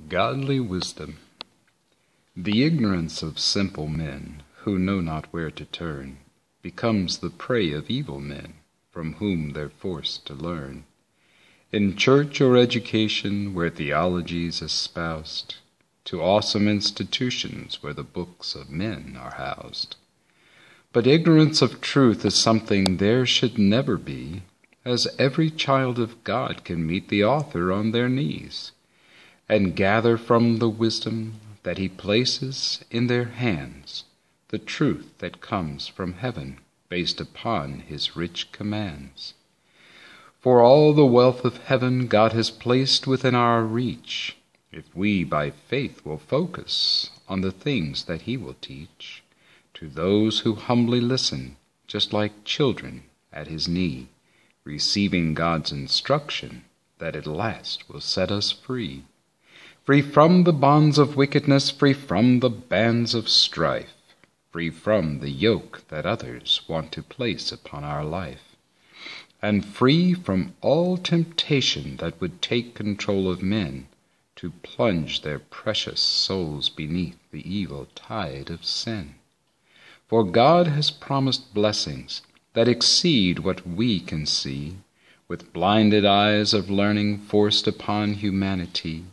Godly wisdom. The ignorance of simple men, who know not where to turn, becomes the prey of evil men, from whom they're forced to learn. In church or education, where theology's espoused, to awesome institutions where the books of men are housed. But ignorance of truth is something there should never be, as every child of God can meet the author on their knees, and gather from the wisdom that he places in their hands the truth that comes from heaven based upon his rich commands. For all the wealth of heaven God has placed within our reach, if we by faith will focus on the things that he will teach to those who humbly listen, just like children at his knee, receiving God's instruction that at last will set us free. Free from the bonds of wickedness, free from the bands of strife, free from the yoke that others want to place upon our life, and free from all temptation that would take control of men to plunge their precious souls beneath the evil tide of sin. For God has promised blessings that exceed what we can see, with blinded eyes of learning forced upon humanity.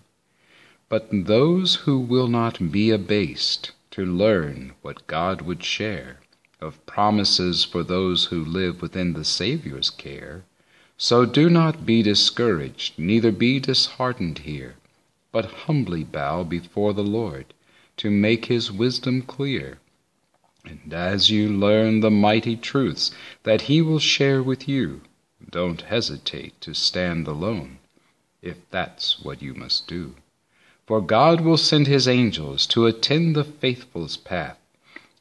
But those who will not be abased to learn what God would share of promises for those who live within the Savior's care, so do not be discouraged, neither be disheartened here, but humbly bow before the Lord to make his wisdom clear. And as you learn the mighty truths that he will share with you, don't hesitate to stand alone, if that's what you must do. For God will send his angels to attend the faithful's path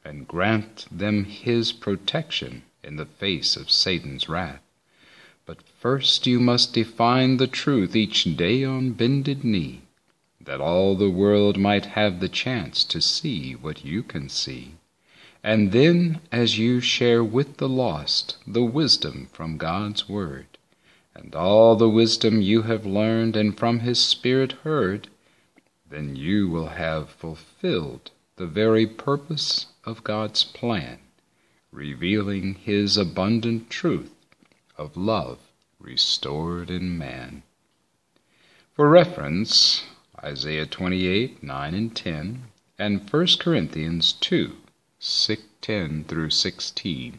and grant them his protection in the face of Satan's wrath. But first you must define the truth each day on bended knee, that all the world might have the chance to see what you can see. And then, as you share with the lost the wisdom from God's word, and all the wisdom you have learned and from his Spirit heard, then you will have fulfilled the very purpose of God's plan, revealing his abundant truth of love restored in man. For reference, Isaiah 28, 9 and 10, and 1 Corinthians 2, 10 through 16.